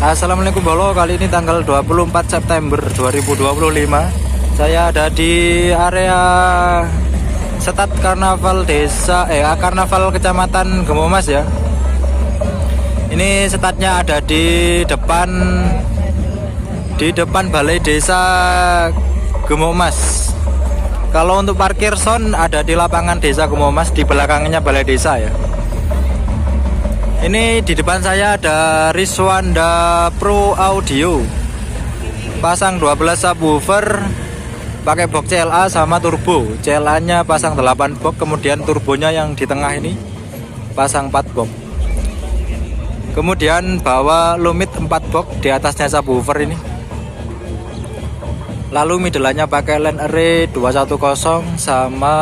Assalamualaikum bolo, kali ini tanggal 24 September 2025. Saya ada di area Setat Karnaval Karnaval Kecamatan Gemomas ya. Ini setatnya ada di depan Balai Desa Gemomas. Kalau untuk parkir zone ada di lapangan Desa Gemomas, di belakangnya Balai Desa ya. Ini di depan saya ada Riswanda Pro Audio, pasang 12 subwoofer, pakai box CLA sama turbo. CLA nya pasang 8 box, kemudian turbonya yang di tengah ini pasang 4 box. Kemudian bawa lumit 4 box di atasnya subwoofer ini. Lalu middle-nya pakai line array 210 sama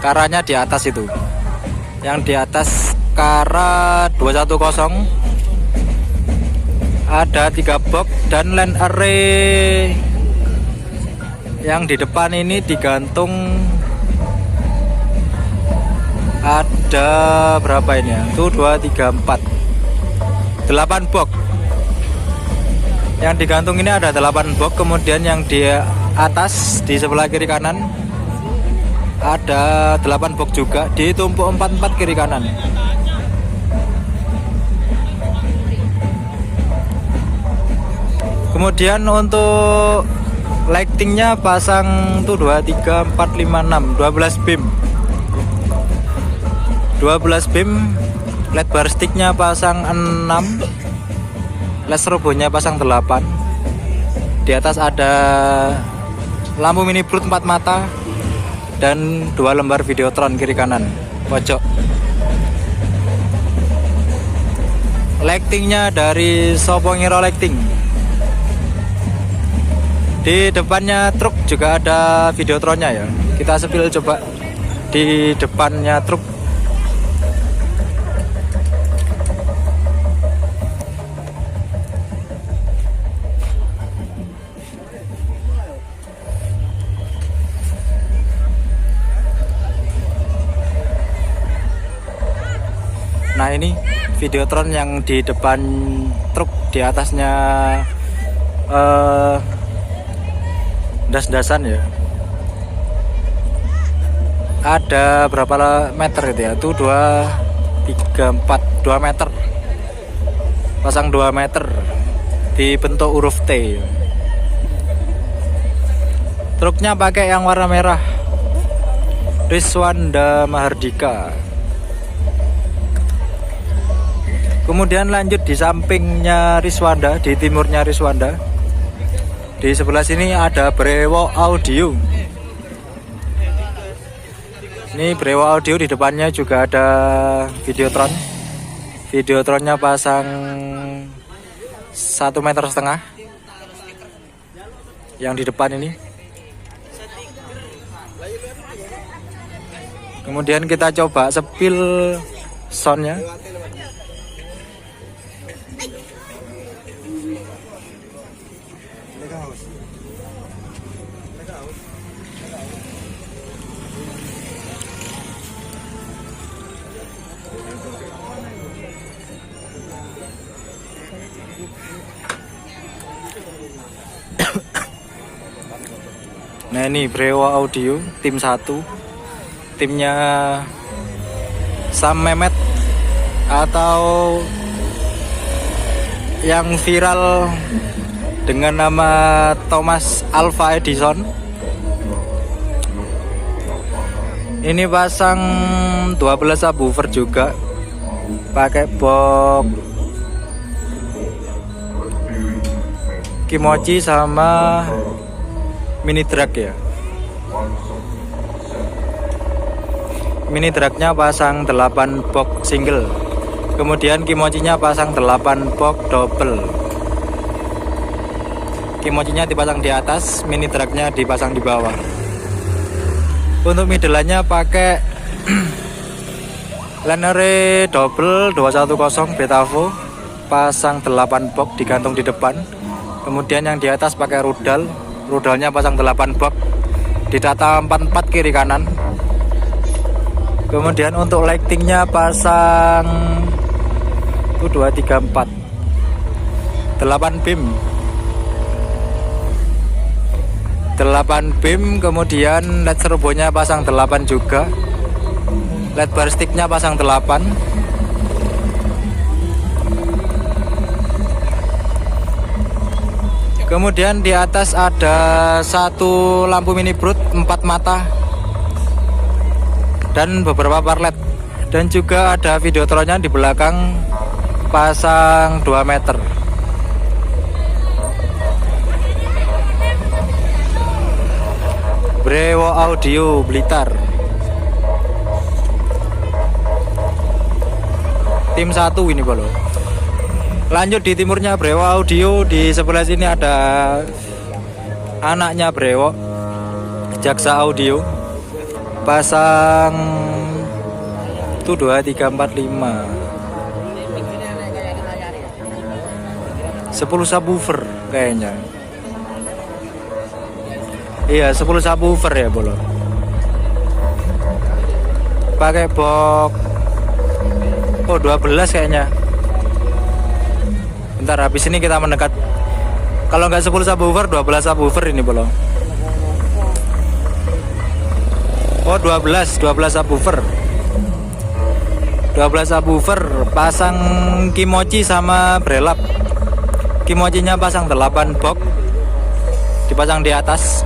Karanya di atas itu. Yang di atas Kara 210 ada 3 box dan line array yang di depan ini digantung ada berapa ini ya? 1, 2, 3, 4 8 box. Yang digantung ini ada 8 box, kemudian yang di atas di sebelah kiri kanan ada 8 box juga, ditumpuk 4 kiri kanan. Kemudian untuk lightingnya pasang tuh 2, 3, 4, 5, 6 12 beam. 12 beam, LED bar sticknya pasang 6, LED strobonya pasang 8. Di atas ada lampu mini brut 4 mata dan 2 lembar videotron kiri kanan pojok. Lightingnya dari Sopongiro Lighting. Di depannya truk juga ada videotronnya ya. Kita sepil coba di depannya truk. Nah ini videotron yang di depan truk, di atasnya das-dasan ya. Ada berapa meter gitu ya? Tuh 2, 3, 4 2 meter. Pasang 2 meter dibentuk huruf T. Truknya pakai yang warna merah, Riswanda Mahardika. Kemudian lanjut di sampingnya Riswanda, di timurnya Riswanda. Di sebelah sini ada Brewo Audio. Ini Brewo Audio, di depannya juga ada videotron. Videotronnya pasang 1,5 meter. Yang di depan ini. Kemudian kita coba sepil soundnya. Nah ini Brewo Audio tim 1, timnya Sam Mehmet atau yang viral dengan nama Thomas Alva Edison. Ini pasang 12 subwoofer juga, pakai box Kimochi sama mini drag ya. Mini dragnya pasang 8 box single, kemudian Kimochinya pasang 8 box double. Kimochinya dipasang di atas, mini dragnya dipasang di bawah. Untuk middle-nya pakai line array double 210 Betavo, pasang 8 box digantung di depan. Kemudian yang di atas pakai rudalnya pasang 8 box, ditata 4 kiri kanan. Kemudian untuk lightingnya pasang Tuh 234 8 beam, 8 beam. Kemudian LED servonya pasang 8 juga, LED bar sticknya pasang 8. Kemudian di atas ada satu lampu mini brut 4 mata dan beberapa bar LED, dan juga ada videotronnya di belakang pasang 2 meter. Brewo Audio Blitar, tim 1 ini bolo. Lanjut di timurnya Brewo Audio, di sebelah sini ada anaknya Brewo, Jaksa Audio, pasang tuh 2, 3, 4, 5 10 subwoofer kayaknya. Iya 10 subwoofer ya bolo. Pakai box 12 kayaknya. Bentar, habis ini kita mendekat. Kalau nggak 10 subwoofer, 12 subwoofer ini bolo. 12 subwoofer. 12 subwoofer, pasang kimochi sama brelap. Kimochinya pasang 8 box, dipasang di atas.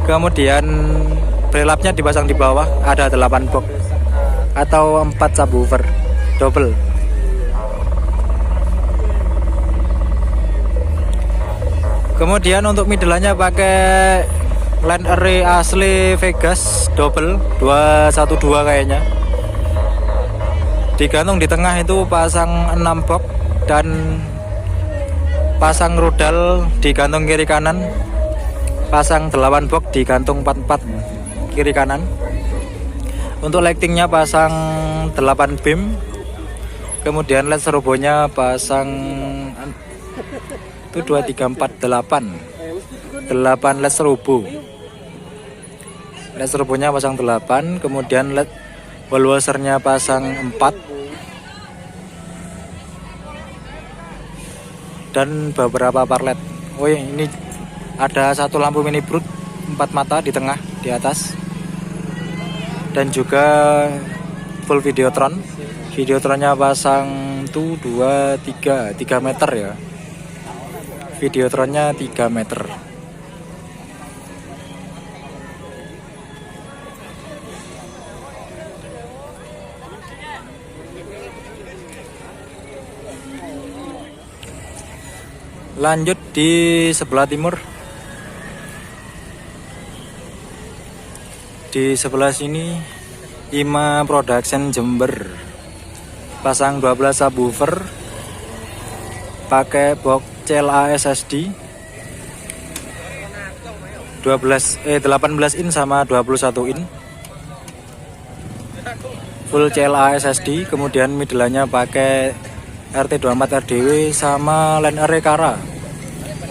Kemudian brelapnya dipasang di bawah, ada 8 box atau 4 subwoofer double. Kemudian untuk midlannya pakai line array asli Vegas double 212 kayaknya. Digantung di tengah itu pasang 6 box dan pasang rudal digantung kiri kanan, pasang 8 box digantung 44 kiri kanan. Untuk lightingnya pasang 8 beam. Kemudian LED servonya pasang itu 2, 3, 4, 8 LED servo. LED servonya pasang 8. Kemudian LED wall washernya pasang 4 dan beberapa par LED. Oh ini ada satu lampu mini brut 4 mata di tengah di atas, dan juga full videotron. Videotronnya pasang tuh 2, 3 meter ya. Videotronnya 3 meter. Lanjut di sebelah timur. Di sebelah sini IMA Production Jember, pasang 12 subwoofer, pakai box CLA SSD 18 in sama 21 in, full CLA SSD. Kemudian midlannya pakai RT24 RDW sama line array Kara.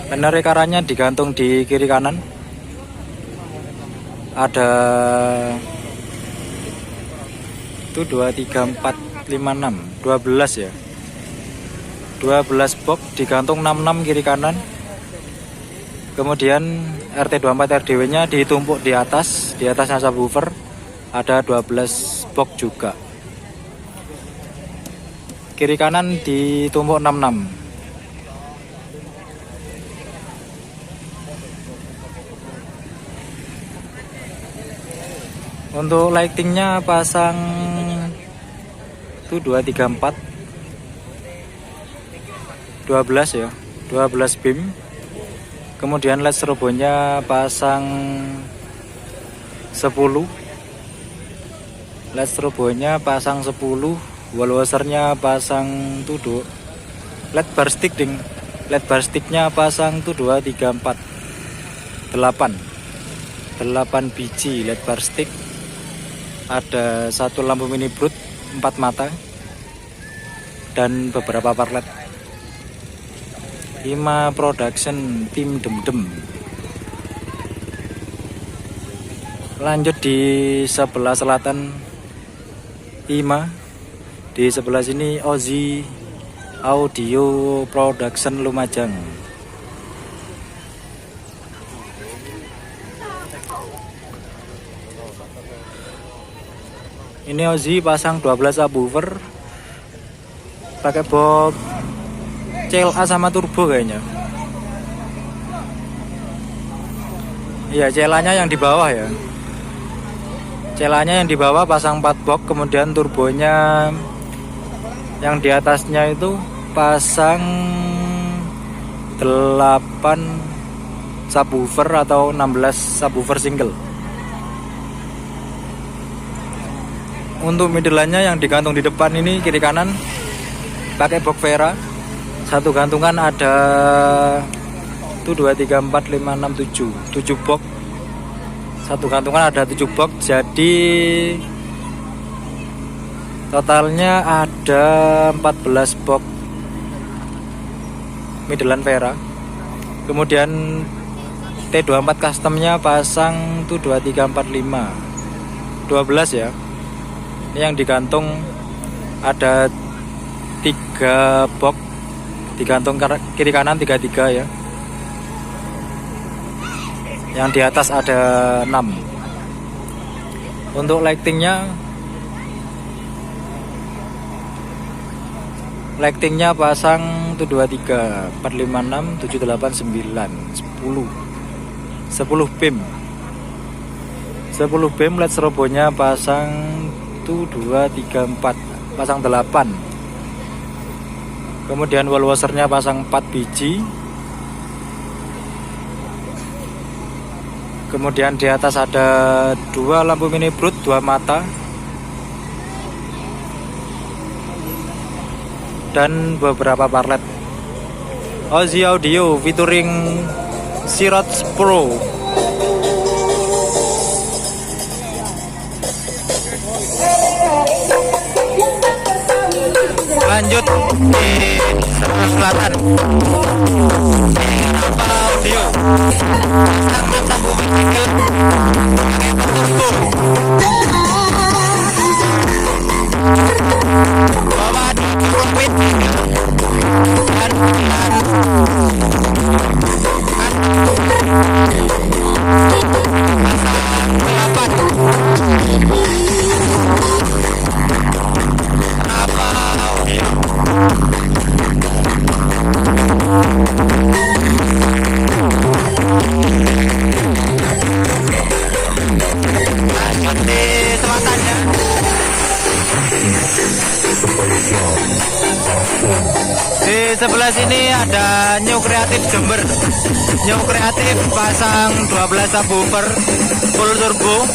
Line array Karanya digantung di kiri kanan. Ada itu 2, 3, 4, 5, 6 12 ya. 12 box digantung 66 kiri kanan. Kemudian RT24 RDW nya ditumpuk di atasnya subwoofer ada 12 box juga. Kiri kanan ditumpuk 66. Untuk lightingnya pasang itu 2, 3, 4 12 ya, 12 beam. Kemudian LED strobonya pasang 10. LED strobonya pasang 10, wall washernya pasang tuh LED bar stick ding. LED bar sticknya pasang tuh 2, 3, 4 8 biji LED bar stick. Ada satu lampu mini brut 4 mata dan beberapa par LED. IMA Production tim Demdem. Lanjut di sebelah selatan IMA. Di sebelah sini Ozi Audio Production Lumajang. Ini Ozzy pasang 12 subwoofer pakai box CLA sama turbo kayaknya. Iya, CLA-nya yang di bawah ya. CLA-nya yang di bawah pasang 4 box, kemudian turbonya yang di atasnya itu pasang 8 subwoofer atau 16 subwoofer single. Untuk midlannya yang digantung di depan ini kiri kanan pakai box Vera. Satu gantungan ada 1 2 3 4 5 6 7 box. Satu gantungan ada 7 box, jadi totalnya ada 14 box midland Vera. Kemudian T24 customnya pasang 1 2 3 4 5 12 ya. Ini yang digantung ada 3 box, digantung kiri kanan 33 ya. Yang di atas ada 6. Untuk lightingnya pasang 1 2 3 4 5 6 7 8 9 10 beam. 10 beam. LED strobonya pasang 1 2 3 4 pasang 8. Kemudian wall washernya pasang 4 biji. Kemudian di atas ada 2 lampu mini brut 2 mata dan beberapa parlet. Ozzy Audio featuring Sirot Pro. Lanjut di selatan. Audio. Di sebelah sini ada New Creative Jember. New Creative pasang 12 subwoofer full turbo.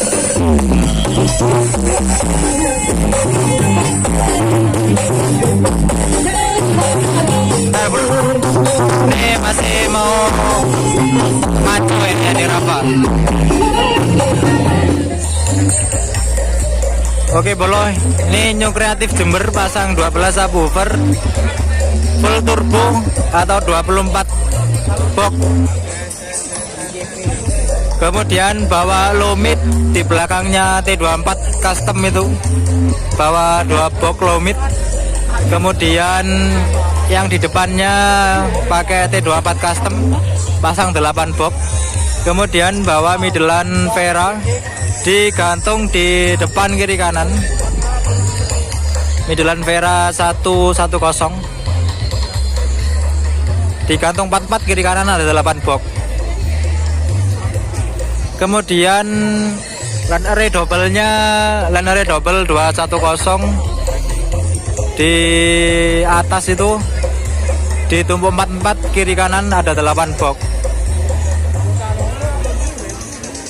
Ini masih mau maju ya di Rafa. Oke boloy, ini New Creative Jember pasang 12 subwoofer full turbo atau 24 box. Kemudian bawa low mid, di belakangnya T24 custom itu bawa 2 box low mid. Kemudian yang di depannya pakai T24 custom pasang 8 box. Kemudian bawa midland Vera digantung di depan kiri kanan. Midland Vera 110 digantung 44 kiri kanan ada 8 box. Kemudian line array double 210 di atas itu ditumpuk 44 kiri kanan ada 8 box.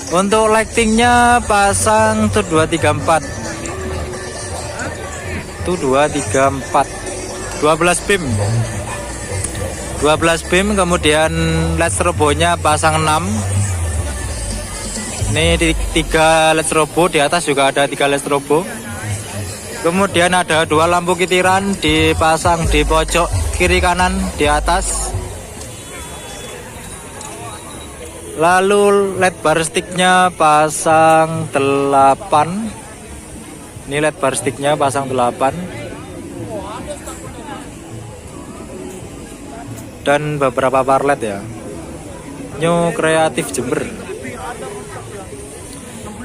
Untuk lightingnya pasang 1 2 3 4 12 beam. 12 beam, kemudian LED strobonya pasang 6. Ini 3 LED strobo, di atas juga ada 3 LED strobo. Kemudian ada 2 lampu kitiran dipasang di pojok kiri kanan di atas. Lalu LED bar sticknya pasang 8. Ini LED bar sticknya pasang 8. dan beberapa parlet ya. New Kreatif Jember.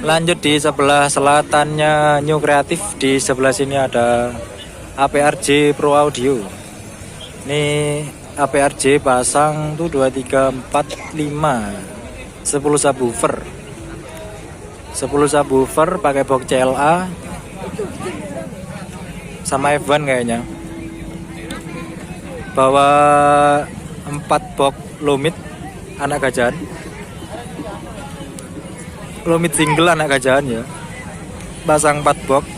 Lanjut di sebelah selatannya New Kreatif, di sebelah sini ada APRJ Pro Audio. Ini APRJ pasang tuh 2, 3, 4, 5 10 subwoofer. 10 subwoofer pakai box CLA sama F1 kayaknya. Bawa 4 box Lumit anak gajahan. Lumit single anak gajahan ya. Pasang 4 box.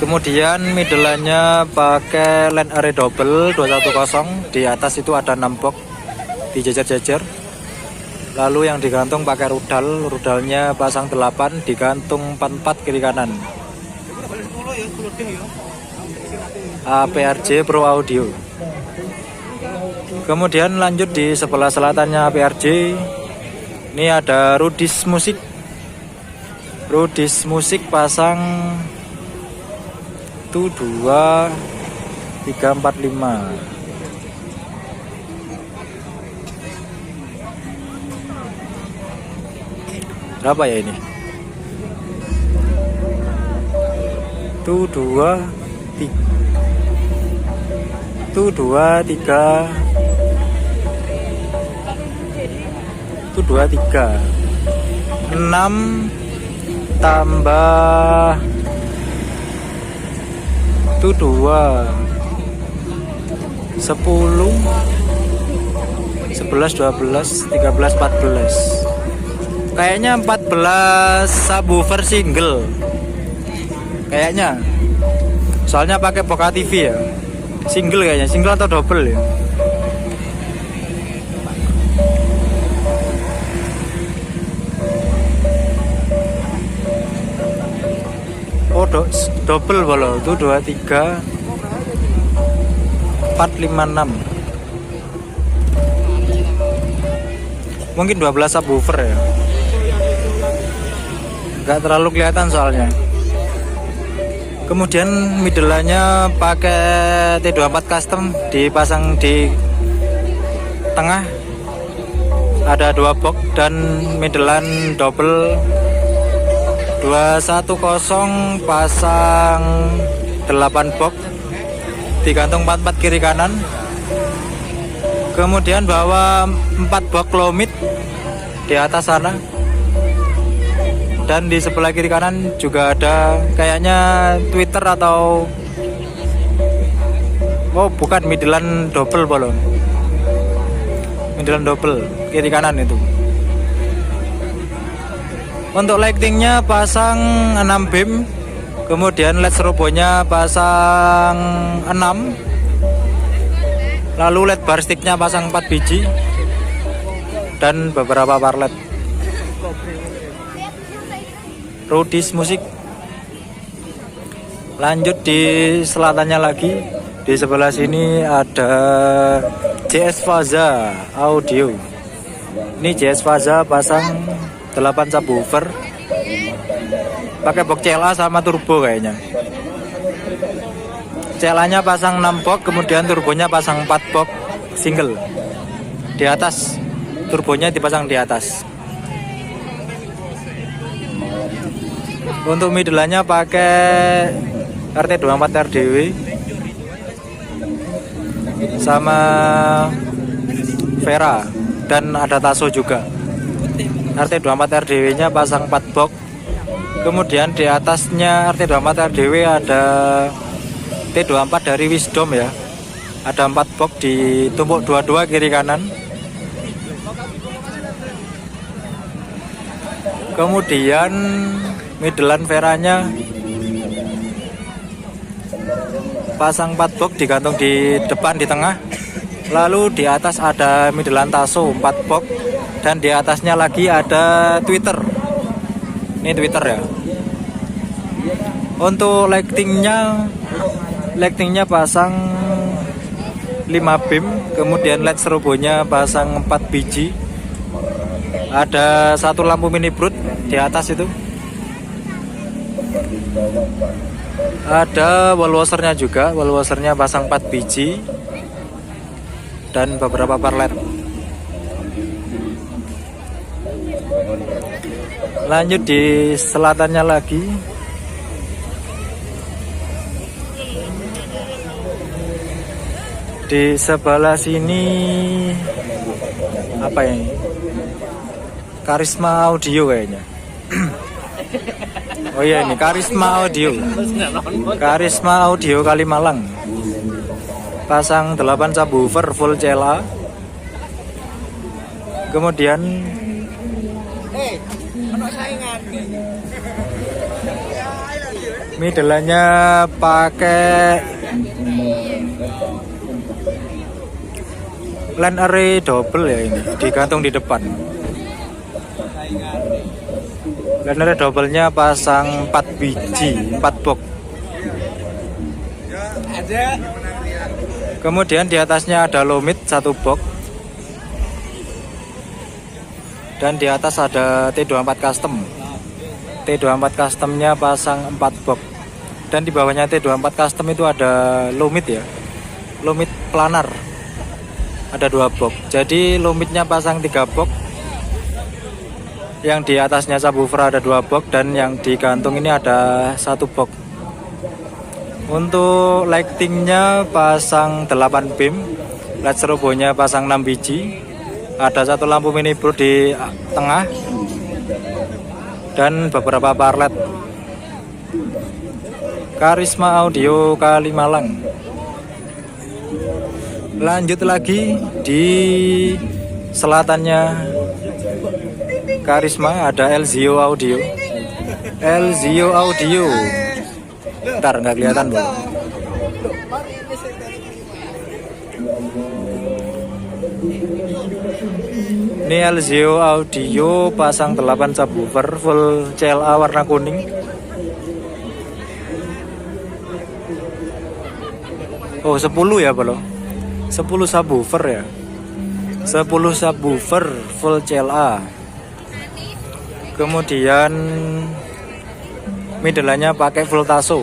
Kemudian middle-nya pakai land array double 210. Di atas itu ada 6 box dijejer-jejer. Lalu yang digantung pakai rudal. Rudalnya pasang 8, digantung 44 kiri kanan. APRJ Pro Audio. Kemudian lanjut di sebelah selatannya APRJ. Ini ada Rudis Musik. Rudis Musik pasang 1, 2, 3, 4, 5. Berapa ya ini? 1, 2, 3. 1, 2, 3. 1, 2, 3. 6 tambah 2, 10, 11, 12, 13, 14. Kayaknya 14 subwoofer single. Kayaknya. Soalnya pakai Boka TV ya. Single kayaknya, single atau double ya. Oh, double bolo. Itu 2, 3, 4, 5, 6. Mungkin 12 subwoofer ya. Gak terlalu kelihatan soalnya. Kemudian middle-nya pakai T24 custom, dipasang di tengah. Ada 2 box dan middle-an double 210, pasang 8 box, digantung 44 kiri kanan. Kemudian bawa 4 box Lumit di atas sana. Dan di sebelah kiri kanan juga ada kayaknya Twitter atau bukan, middle-an double bolong. Middle-an double kiri kanan itu. Untuk lightingnya pasang 6 beam. Kemudian LED strobonya pasang 6. Lalu LED bar sticknya pasang 4 biji. Dan beberapa parlet. Rudis Musik. Lanjut di selatannya lagi. Di sebelah sini ada JS Faza Audio. Ini JS Faza pasang 8 subwoofer. Pakai box CLA sama turbo kayaknya. CLA-nya pasang 6 box, kemudian turbonya pasang 4 box single. Di atas turbonya dipasang di atas. Untuk middle-nya pakai RT24 RDW sama Vera, dan ada Taso juga. RT24 RDW nya pasang 4 box. Kemudian di atasnya RT24 RDW ada T24 dari Wisdom ya. Ada 4 box ditumpuk 22 kiri kanan. Kemudian middle-an Veranya pasang 4 box, digantung di depan di tengah. Lalu di atas ada middle-an Taso 4 box, dan di atasnya lagi ada Twitter. Ini Twitter ya. Untuk lightingnya pasang 5 beam, kemudian LED strobonya pasang 4 biji. Ada 1 lampu mini brut di atas itu. Ada wall washernya juga, wall washernya pasang 4 biji dan beberapa parlet. Lanjut di selatannya lagi. Di sebelah sini apa ini? Karisma Audio kayaknya. Oh iya, ini Karisma Audio. Karisma Audio Kalimalang. Pasang 8 subwoofer full CLA. Kemudian middle-nya pakai line array double ya, ini digantung di depan. Line array double-nya pasang 4 biji, 4 box. Kemudian di atasnya ada low mid 1 box. Dan di atas ada T24 custom. T24 customnya pasang 4 box. Dan di bawahnya T24 custom itu ada low mid ya, low mid planar, ada 2 box. Jadi low midnya pasang 3 box, yang di atasnya subwoofer ada 2 box, dan yang digantung ini ada 1 box. Untuk lightingnya pasang 8 beam, LED strobonya pasang 6 biji, ada 1 lampu mini brood di tengah dan beberapa parlet. Karisma Audio Kalimalang. Lanjut lagi di selatannya Karisma ada LZO Audio. LZO Audio. Bentar, nggak kelihatan bro. Ini LZO Audio pasang 8 subwoofer full CLA warna kuning. Oh 10 ya bro, 10 subwoofer ya, 10 subwoofer full CLA. Kemudian middle-nya pakai full taso.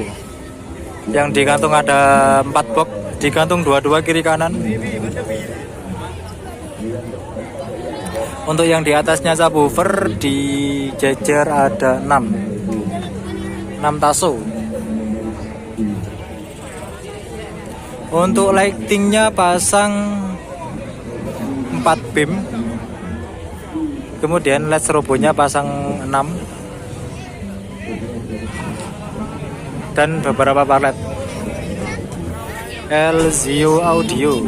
Yang digantung ada 4 box, digantung 2-2 kiri kanan. Untuk yang di atasnya subwoofer dijejer ada 6 taso. Untuk lightingnya pasang 4 beam. Kemudian LED strobonya pasang 6 dan beberapa parlet. LZO Audio.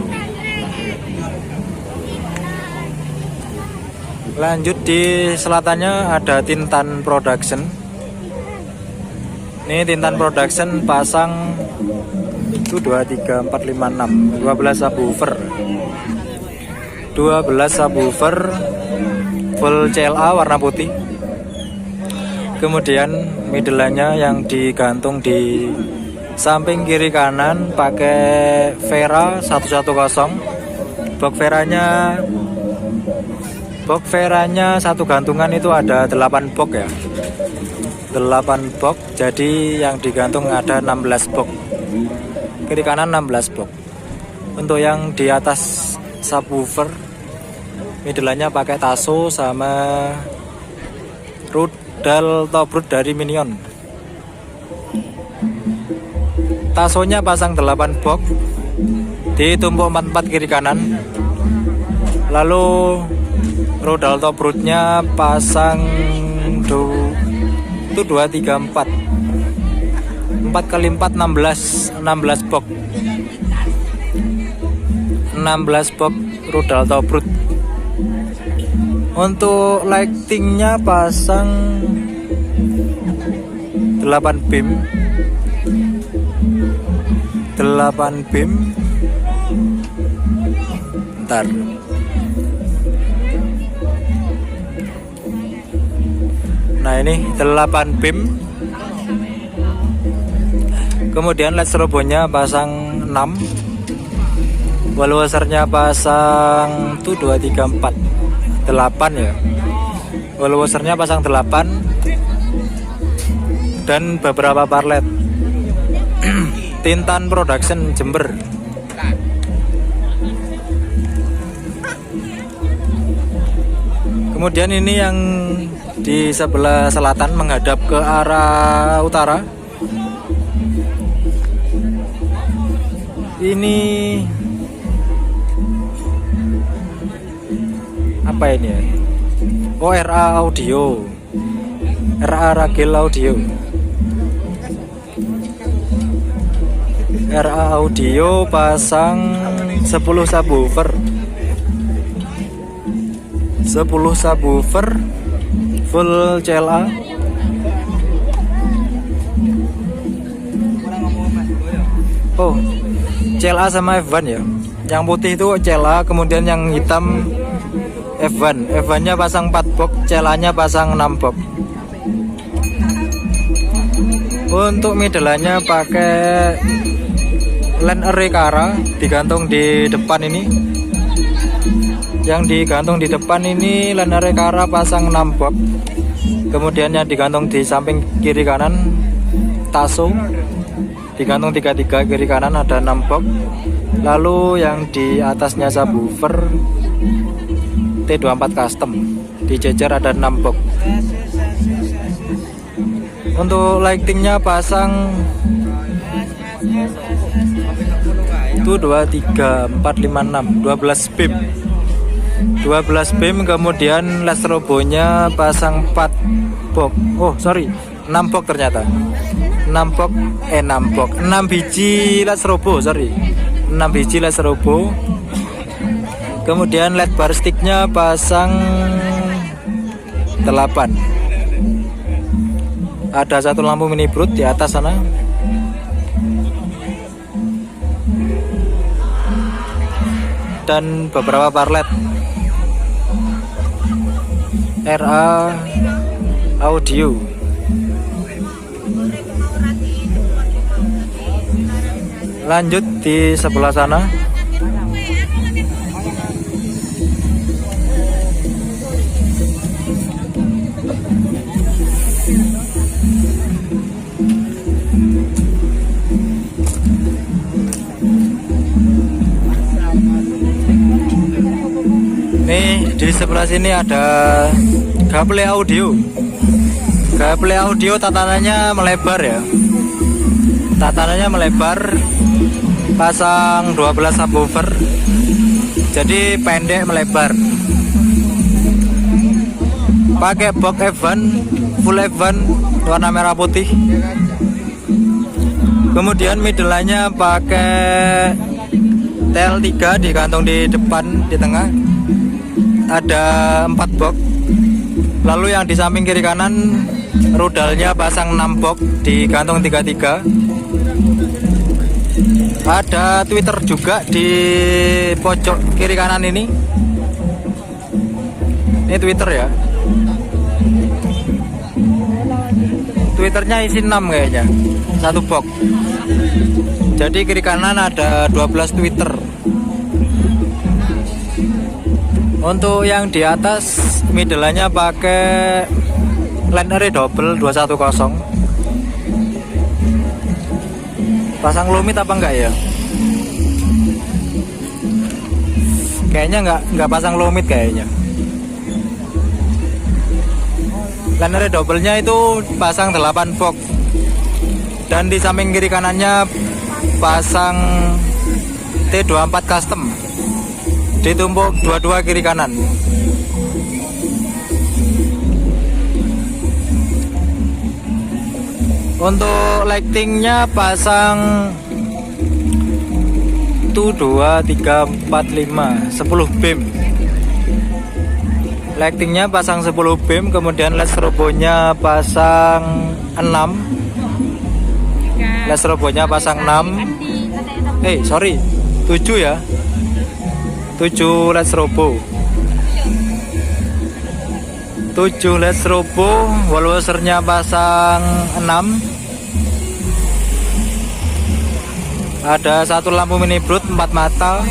Lanjut di selatannya ada Tintan Production. Ini Tintan Production pasang 1, 2, 3, 4, 5, 6 12 subwoofer. 12 subwoofer full CLA warna putih. Kemudian middle-nya yang digantung di samping kiri kanan pakai Vera 110. Box Veranya satu gantungan itu ada 8 box ya, 8 box. Jadi yang digantung ada 16 box, kiri kanan 16 box. Untuk yang di atas subwoofer middle-nya pakai taso sama rudal top root dari Minion. Tasonya pasang 8 box, ditumpuk 44 kiri kanan. Lalu rudal top rootnya pasang 2, 3, 4 kali 4 16 box. 16 box rudal top root. Untuk lightingnya pasang 8 beam. 8 beam. Bentar. Nah ini 8 beam. Kemudian LED strobonya pasang 6. Wall washernya pasang 1, 2, 3, 4 8 ya. Wall washernya pasang 8 dan beberapa parlet. Tintan Production Jember. Kemudian ini yang di sebelah selatan menghadap ke arah utara. Ini apa ini ya? Oh, RA Audio. RA Ragil Audio. RA Audio pasang 10 subwoofer. 10 subwoofer full CLA. Oh, CLA sama F1 ya. Yang putih itu CLA, kemudian yang hitam F1. F1-nya pasang 4 box, CLA-nya pasang 6 box. Untuk middle-nya pakai line array Kara digantung di depan ini. Yang digantung di depan ini line array Kara pasang 6 box. Kemudian yang digantung di samping kiri kanan Taso digantung 33, kiri kanan ada 6 box. Lalu yang di atasnya subwoofer T24 custom dijejer ada 6 box. Untuk lightingnya pasang 1, 2, 3, 4, 5, 6 12 beam. 12 beam, kemudian LED strobonya pasang 4 box. Oh sorry, 6 box ternyata. 6 box, 6 box, 6 biji LED strobo, sorry, 6 biji LED strobo. Kemudian LED bar sticknya pasang 8. Ada 1 lampu mini brut di atas sana. Dan beberapa bar LED. RA Audio. Lanjut di sebelah sana. Nih di sebelah sini ada gaple audio. Gaple audio tatanannya melebar ya. Tatanannya melebar, pasang 12 subwoofer. Jadi pendek melebar. Pakai box F1, full F1 warna merah putih. Kemudian middle-nya pakai TL3 digantung di depan, di tengah. Ada 4 box. Lalu yang di samping kiri kanan rudalnya pasang 6 box digantung 33. Ada tweeter juga di pojok kiri kanan ini. Ini tweeter ya. Tweeternya isi 6 kayaknya, 1 box. Jadi kiri kanan ada 12 tweeter. Untuk yang di atas middle-nya pakai line array double 210. Pasang lumit apa enggak ya? Kayaknya enggak pasang lumit kayaknya. Line array double-nya itu pasang 8 box. Dan di samping kiri kanannya pasang T24 custom. Ditumpuk dua-dua kiri kanan. Untuk lightingnya pasang 1, 2, 3, 4, 5 10 beam. Lightingnya pasang 10 beam. Kemudian LED strobonya pasang 6. LED strobonya pasang 6. Sorry 7 ya, 7 LED strobo. 7 LED strobo, wall washernya pasang 6. Ada 1 lampu mini brut 4 mata.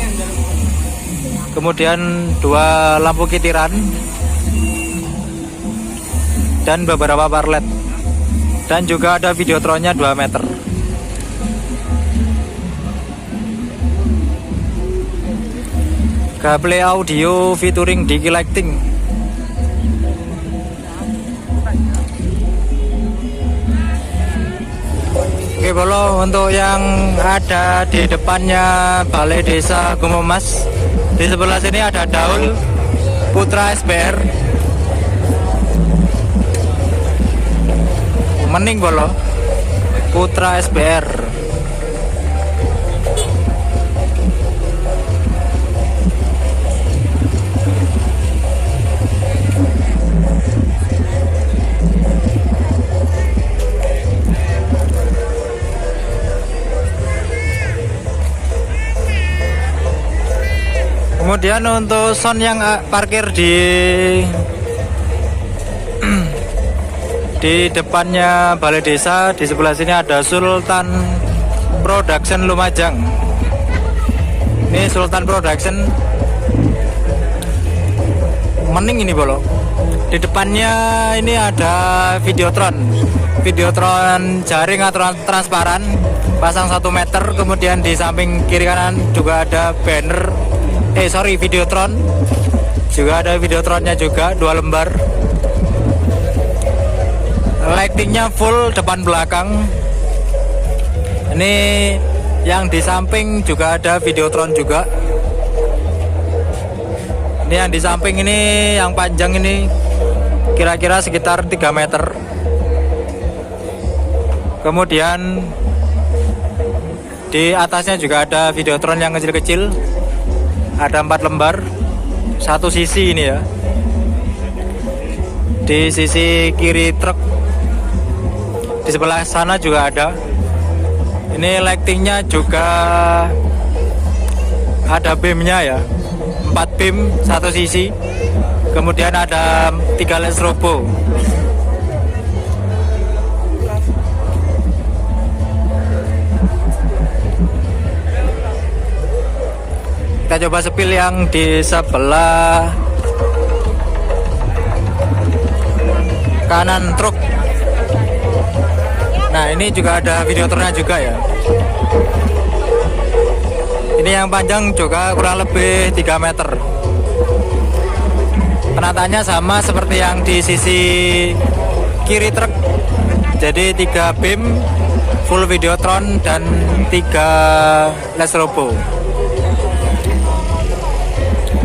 Kemudian 2 lampu kitiran dan beberapa bar LED. Dan juga ada videotronnya 2 meter. gameplay audio featuring Diki Lighting. Oke bolo, untuk yang ada di depannya Balai Desa Gumemas, di sebelah sini ada Daul Putra SBR. Mening bolo, Putra SBR. Kemudian untuk son yang parkir di depannya Balai Desa, di sebelah sini ada Sultan Production Lumajang. Ini Sultan Production. Mening ini bolo. Di depannya ini ada Videotron jaring atau transparan, pasang 1 meter. Kemudian di samping kiri kanan juga ada banner. Videotron. Juga ada Videotronnya juga 2 lembar. Lightingnya full depan belakang. Ini yang di samping juga ada Videotron juga. Ini yang di samping ini yang panjang ini kira-kira sekitar 3 meter. Kemudian di atasnya juga ada Videotron yang kecil-kecil. Ada 4 lembar, 1 sisi ini ya. Di sisi kiri truk, di sebelah sana juga ada. Ini lightingnya juga ada beamnya ya, 4 beam 1 sisi. Kemudian ada 3 LED strobo. Kita coba sepil yang di sebelah kanan truk. Nah ini juga ada Videotronnya juga ya. Ini yang panjang juga kurang lebih 3 meter. Penataannya sama seperti yang di sisi kiri truk. Jadi 3 beam full Videotron dan 3 LED strobo.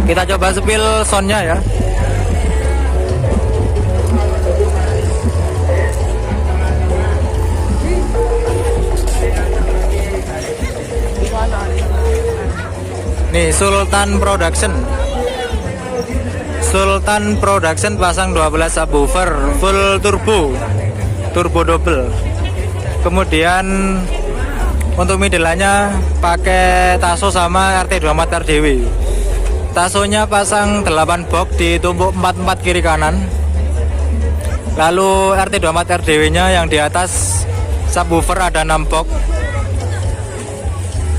Kita coba sepil soundnya ya. Nih Sultan Production pasang 12 subwoofer full turbo double. Kemudian untuk middle-nya pakai taso sama RT24 RDW. Tasonya pasang 8 box ditumpuk 4 kiri kanan. Lalu RT24 RDW-nya yang di atas subwoofer ada 6 box.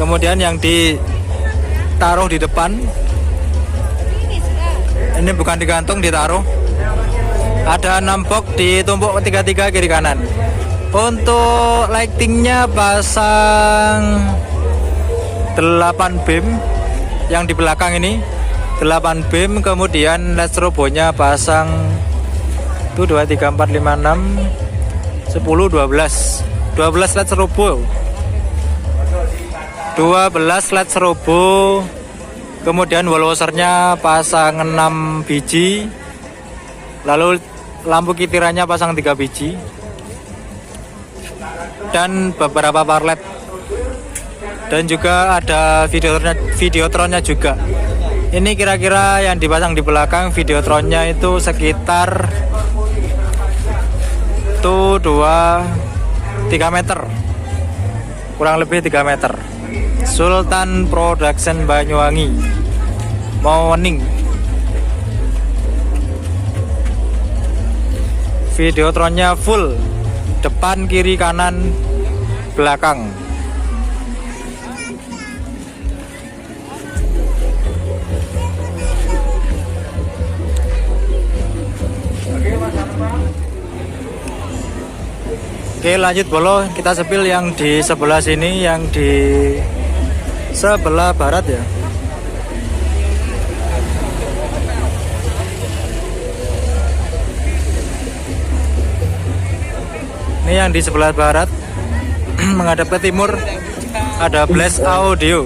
Kemudian yang ditaruh di depan, ini bukan digantung, ditaruh. Ada 6 box ditumpuk 3 kiri kanan. Untuk lightingnya pasang 8 beam yang di belakang ini. 8 beam, kemudian LED strobonya pasang 1, 2, 3, 4, 5, 6, 10, 12 LED strobo. 12 LED strobo. Kemudian wall washernya pasang 6 biji. Lalu lampu kitirannya pasang 3 biji. Dan beberapa power LED. Dan juga ada Videotronnya juga. Ini kira-kira yang dipasang di belakang Videotronnya itu sekitar 1, 2, 3 meter. Kurang lebih 3 meter. Sultan Production Banyuwangi, Mening. Videotronnya full, depan, kiri, kanan, belakang. Oke lanjut bolo, kita sepil yang di sebelah sini, yang di sebelah barat ya. Ini yang di sebelah barat menghadap ke timur ada Blast Audio.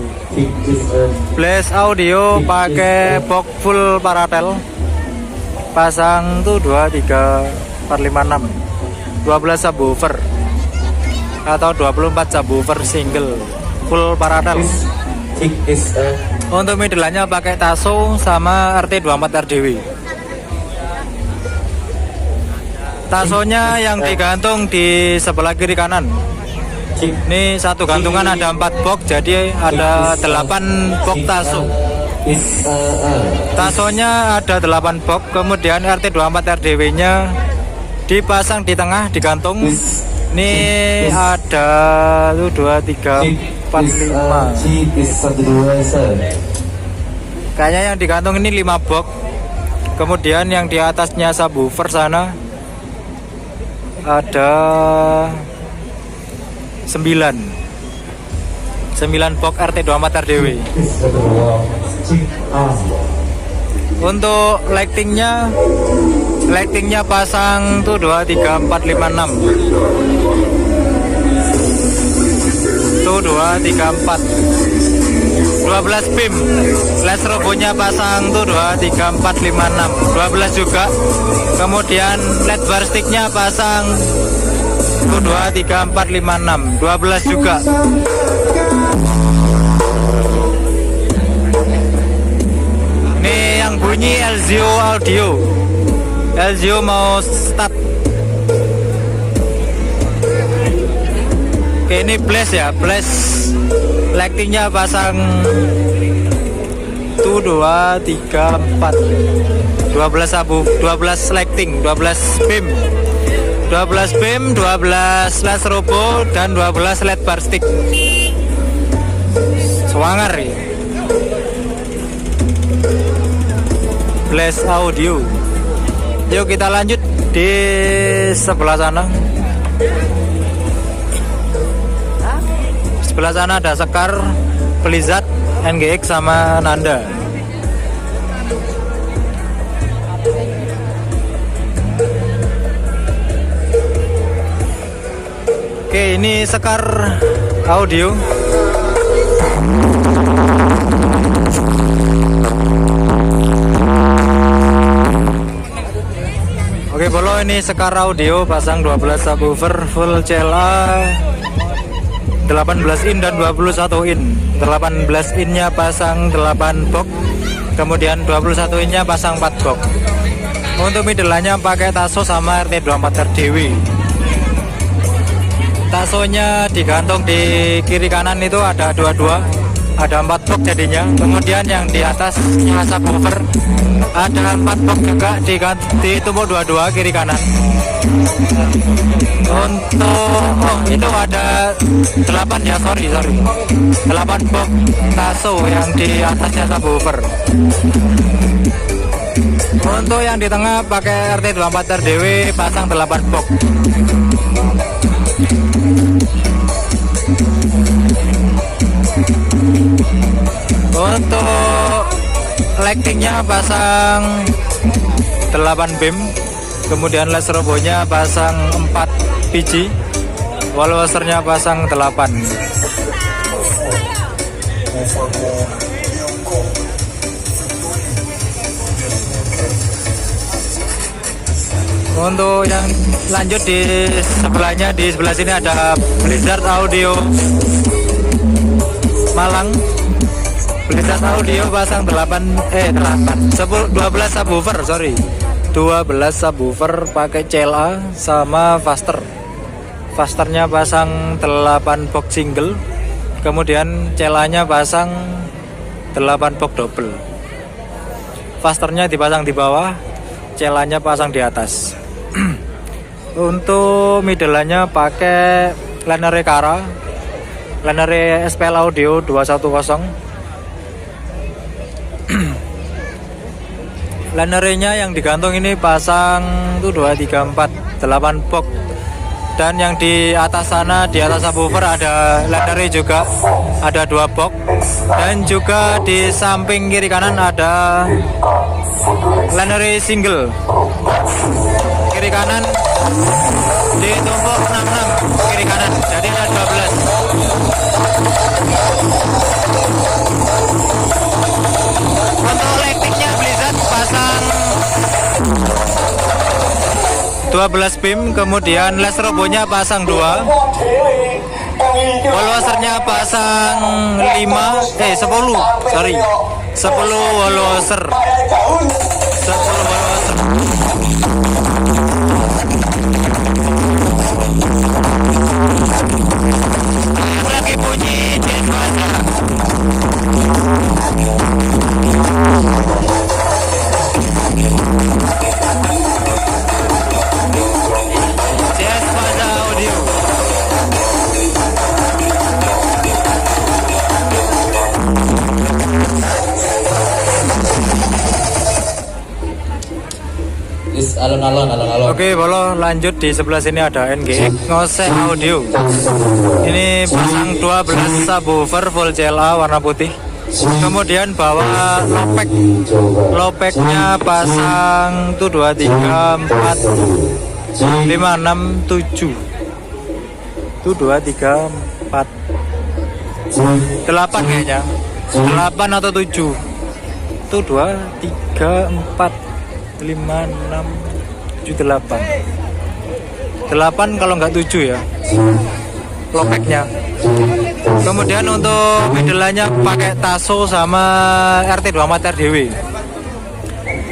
Blast Audio pakai box full paratel. Pasang tuh 2, 3, 4, 5, 6 12 subwoofer atau 24 subwoofer single full paratel. Untuk middle-nya pakai Taso sama RT24 RDW. Tasonya yang digantung di sebelah kiri kanan. Ini satu gantungan ada 4 box, jadi ada 8 box Taso. Tasonya ada 8 box, kemudian RT24 RDW nya dipasang di tengah, digantung. Ini ada 1, 2, 3, 4, 5. Kayaknya yang digantung ini 5 box. Kemudian yang di atasnya subwoofer sana ada 9 box RT24 RDW. Untuk lightingnya pasang tuh 2, 3, 4, 5, 6 tuh 2, 3, 4 12 beam. Flash robonya pasang tuh 2, 3, 4, 5, 6 12 juga. Kemudian LED bar sticknya pasang tuh 2, 3, 4, 5, 6 12 juga. Ini yang bunyi Elzio Audio. Elzio mau start. Oke, ini Blast ya, Blast. Lightingnya pasang tuh 2, 3, 4 12 lighting, 12 beam 12 flash robo dan 12 LED bar stick. Swanger ya. Blast Audio. Yuk kita lanjut di sebelah sana. Sebelah sana ada Sekar, Blizzard, NGX sama Nanda. Oke, ini Sekar Audio. Oke, bolo ini Sekar Audio pasang 12 subwoofer full CLA 18 in dan 21 in. 18 innya pasang 8 box, kemudian 21 innya pasang 4 box. Untuk middle-nya pakai Taso sama RT24 RDW. Tasonya digantung di kiri kanan itu ada 22, ada 4 box jadinya. Kemudian yang di atasnya subwoofer ada 4 box juga, ditumpuk 22 kiri kanan. Untuk itu ada 8 ya, sorry 8 box Taso yang di atasnya subwoofer. Untuk yang di tengah pakai RT24 RDW pasang 8 box. Untuk lightingnya pasang 8 beam, kemudian flash robonya pasang 4 biji, wall washernya pasang 8. Untuk yang lanjut di sebelahnya, di sebelah sini ada Blizzard Audio Malang. Blizzard Audio pasang 12 subwoofer, 12 subwoofer pakai CLA sama faster. Fasternya pasang 8 box single, kemudian CLA-nya pasang 8 box double. Fasternya dipasang di bawah, CLA-nya pasang di atas. Untuk middle-nya pakai Lanere Kara, Lanere SPL Audio 210. Lanere-nya yang digantung ini pasang tuh 2, 3, 4 8 box. Dan yang di atas sana, di atas subwoofer ada Lanere juga, ada 2 box. Dan juga di samping kiri kanan ada Lanere single. Kiri kanan ditumpuk 66 kiri kanan, jadi ada 12. Untuk lektiknya Blizzard pasang 12 pin, kemudian les robonya pasang 2, wallwassernya pasang 10 wallwasser. Lagi bunyi Desfaza. Desfaza audio. Alon-alon. Oke, bolo lanjut di sebelah sini ada NGX ngoseh audio. Ini pasang 12 subwoofer full CLA warna putih. Kemudian bawa lopeknya pasang 1 2 3 4 5 6 7. 1 2 3 4 8 kayaknya. 8 atau 7. 1 2 3 4 5 6 7 8 kalau nggak 7 ya lopeknya. Kemudian untuk middle-nya pakai Taso sama RT24 RDW.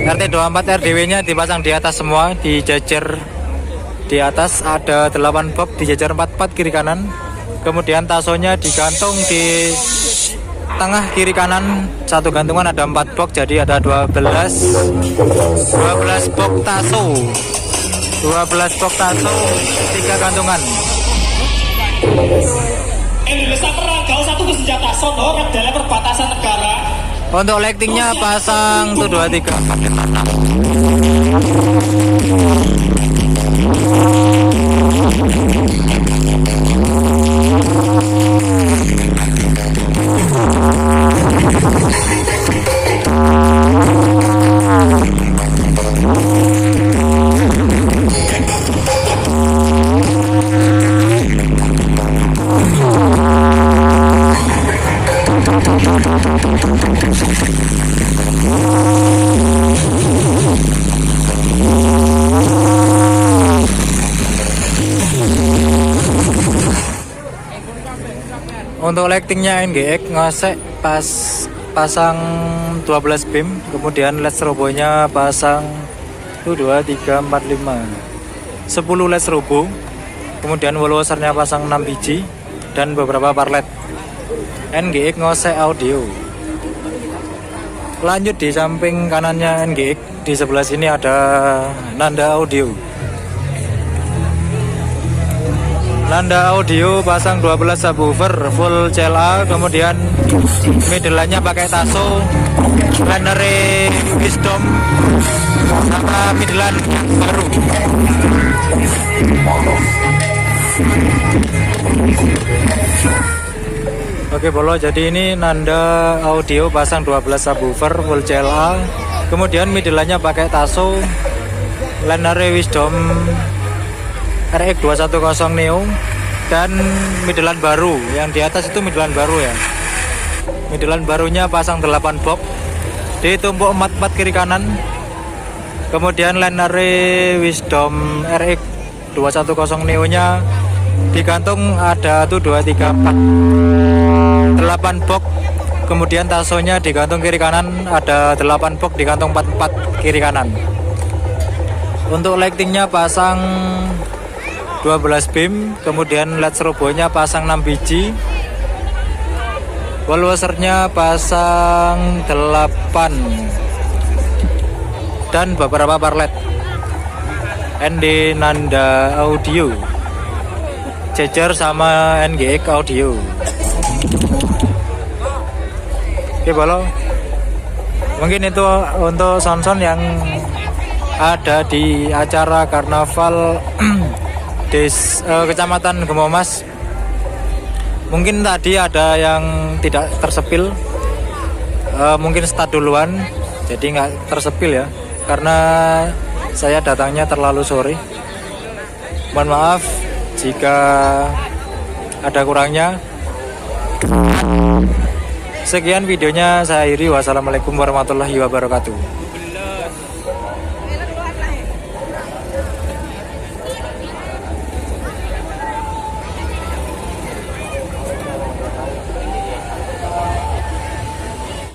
RT24 RDW nya dipasang di atas semua, dijajar di atas ada 8 box dijajar 4 kiri kanan. Kemudian Tasonya digantung di tengah kiri kanan, satu gantungan ada 4 box, jadi ada 12 box Taso. 12 box Taso, 3 gantungan. Indonesia perang gaul satu bersenjata sono dalam perbatasan negara. Untuk lightingnya pasang 1 2 3 Untuk lightingnya NGX ngosek pasang 12 beam, kemudian LED strobonya pasang 1 2 3 4 5 10 LED strobo, kemudian wallwassernya pasang 6 biji dan beberapa parlet. NGX ngosek audio. Lanjut di samping kanannya NGX, di sebelah sini ada Nanda Audio. Nanda Audio pasang 12 subwoofer full CLA, kemudian middle-nya pakai Taso, Lenere Wisdom, sama middle baru. Oke bolo, jadi ini Nanda Audio pasang 12 subwoofer full CLA, kemudian middle-nya pakai Taso, Lenere Wisdom RX 210 Neo, dan middelan baru. Yang di atas itu middelan baru ya. Middelan barunya pasang 8 box, ditumpuk 4 kiri kanan. Kemudian Lenere Wisdom RX 210 Neo nya digantung ada 1 2 3 4 8 box. Kemudian Tasonya digantung kiri kanan ada 8 box, digantung 4 kiri kanan. Untuk lightingnya pasang 12 beam, kemudian LED strobonya pasang 6 biji, wallwassernya pasang 8 dan beberapa parlet. ND Nanda Audio jejer sama NGX Audio. Oke bolo, mungkin itu untuk sound-sound yang ada di acara karnaval Kecamatan Gemomas. Mungkin tadi ada yang tidak tersepil, mungkin start duluan, jadi nggak tersepil ya, karena saya datangnya terlalu sore. Mohon maaf jika ada kurangnya. Sekian videonya, saya akhiri. Wassalamualaikum warahmatullahi wabarakatuh.